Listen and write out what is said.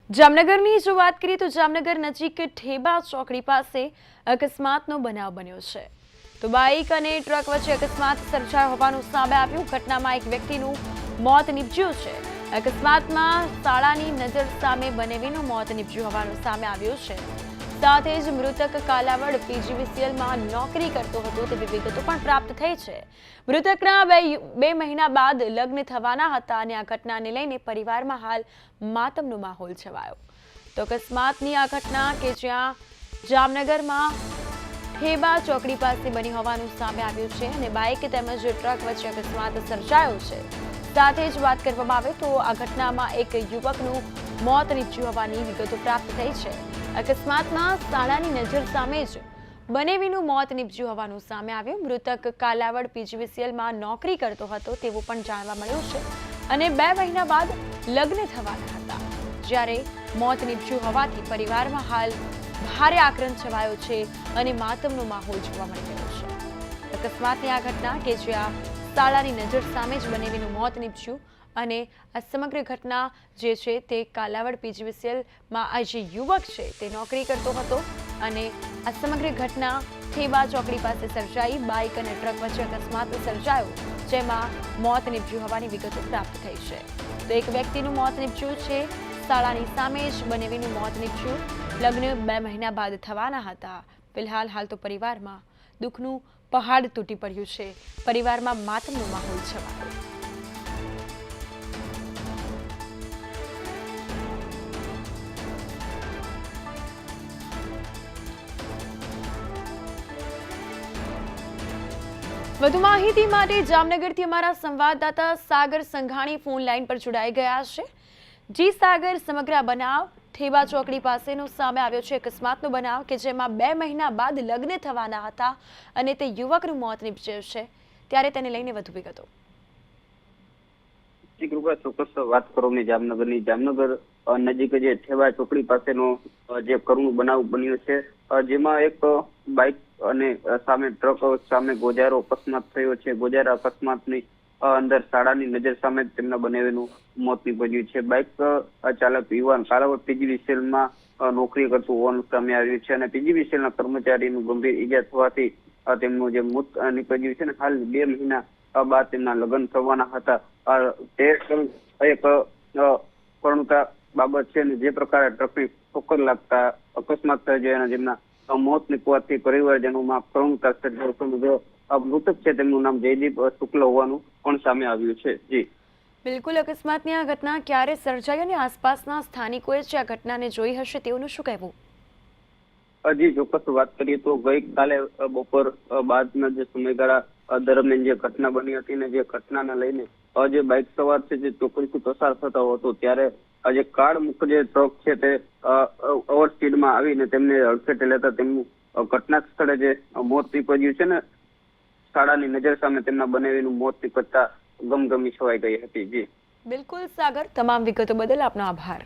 જામનગરની જો વાત કરીએ તો જામનગર નજીક ઠેબા ચોકડી પાસે અકસ્માતનો બનાવ બન્યો છે। તો બાઇક અને ટ્રક વચ્ચે અકસ્માત સર્જાયો હોવાનું સામે આવ્યું। ઘટનામાં એક વ્યક્તિનું મોત નીપજ્યું છે। અકસ્માતમાં શાળાની નજર સામે બનેવીનું મોત નીપજ્યું હોવાનું સામે આવ્યું છે। સાથે જ મૃતક કાલાવડ પીજીવીસીએલમાં નોકરી કરતો હતો તેવી વિગતો પણ પ્રાપ્ત થઈ છે। મૃતકના બે મહિના બાદ લગ્ન થવાના હતા અને આ ઘટનાને લઈને પરિવારમાં હાલ માતમનો માહોલ છવાયો। તો અકસ્માતની આ ઘટના કે જ્યાં જામનગરમાં ઠેબા ચોકડી પાસે બની હોવાનું સામે આવ્યું છે અને બાઇક તેમજ ટ્રક વચ્ચે અકસ્માત સર્જાયો છે। સાથે જ વાત કરવામાં આવે તો આ ઘટનામાં એક યુવકનું મોત નીપજ્યું હોવાની વિગતો પ્રાપ્ત થઈ છે। અકસ્માતમાં શાળાની નજર સામે જ બનેવીનું મોત નીપજ્યું હોવાનું સામે આવ્યું। મૃતક કાલાવડ પીજીવીસીએલમાં નોકરી કરતો હતો તેવું પણ જાણવા મળ્યું છે અને 2 મહિના બાદ લગ્ન થવાના હતા, જ્યારે મોત નીપજ્યું હોવાથી પરિવારમાં હાલ ભારે આક્રંદ છવાયો છે અને માતમનો માહોલ જોવા મળી રહ્યો છે। અકસ્માતની આ ઘટના કે જ્યાં શાળાની નજર સામે જ બનેવીનું મોત નીપજ્યું અને આ સમગ્ર ઘટના જે છે તે કાલાવડ પીજીવીસીએલમાં આ જે યુવક છે તે નોકરી કરતો હતો અને આ સમગ્ર ઘટના ઠેબા ચોકડી પાસે સર્જાઈ। બાઇક અને ટ્રક વચ્ચે અકસ્માત સર્જાયો જેમાં મોત નીપજ્યું હોવાની વિગતો પ્રાપ્ત થઈ છે। તો એક વ્યક્તિનું મોત નીપજ્યું છે, શાળાની સામે જ બનેવીનું મોત નીપજ્યું। લગ્ન 2 મહિના બાદ થવાના હતા। ફિલહાલ હાલ તો પરિવારમાં દુઃખનું પહાડ તૂટી પડ્યું છે, પરિવારમાં માતમનો માહોલ છવાયો। વધુ માહિતી માટે જામનગરથી અમારા સંવાદદાતા સાગર સંઘાણી ફોન લાઈન પર જોડાઈ ગયા છે। જી સાગર, સમગ્ર બનાવ ઠેબા ચોકડી પાસેનો સામે આવ્યો છે અકસ્માતનો બનાવ કે જેમાં 2 મહિના બાદ લગ્ન થવાના હતા અને તે યુવકનું મોત નીપજ્યું છે, ત્યારે તેને લઈને વધુ વિગતો। ચોક્કસ વાત કરું જામનગર નજીક જે ઠેબા ચોકડી પાસેનો જે કરુણ બનાવ બન્યો છે, જેમાં એક બાઇક અને સામે ટ્રક સામે ગોજારો અકસ્માત થયો છે। ગોજારા અકસ્માતની અંદર શાળાની નજર સામે તેમના બનેવીનું મોત નીપજ્યું છે। બાઇક ચાલક યુવાન કાલાવડ પીજીવીસીએલમાં નોકરી કરતું હોવાનું સામે આવ્યું છે અને પીજીવીસીએલના કર્મચારીનું ગંભીર ઈજા થવાથી તેમનું જે મોત નીપજ્યું છે ને હાલ 2 મહિના બાદ તેમના લગ્ન થવાના હતા। તે એક કરુણતા બાબત છે ને જે પ્રકારે ટ્રકની ઠોકર લાગતા અકસ્માત સર્જાયા જેમના મોત નીપજવાથી પરિવારજનોમાં કરુણતા સર્જાયો। મૃતક છે તેમનું નામ જયદીપ શુક્લ હોવાનું પણ સામે આવ્યું છે। જી બિલકુલ, અકસ્માતની આ ઘટના ક્યારે સર્જાઈ અને આસપાસના સ્થાનિકોએ જે આ ઘટનાને જોઈ હશે તેઓનું શું કહેવું? હજી ચોક્કસ વાત કરીએ તો ગઈકાલે બપોર બાદના જે સમયગાળા દરમિયાન જે ઘટના બની હતી ને જે ઘટનાને લઈને જે બાઇક સવાર છે જે ચોકડીથી પસાર થતો હતો ત્યારે જે કાર મુખ જે ટ્રક છે તે ઓવર સ્પીડમાં આવીને તેમને અડફેટે લેતા તેમનું ઘટના સ્થળે જે મોત નીપજ્યું છે ને શાળાની નજર સામે તેમના બનેવીનું મોત નીપજતા ગમગમી છવાઈ ગઈ હતી। જી બિલકુલ સાગર, તમામ વિગતો બદલ આપનો આભાર।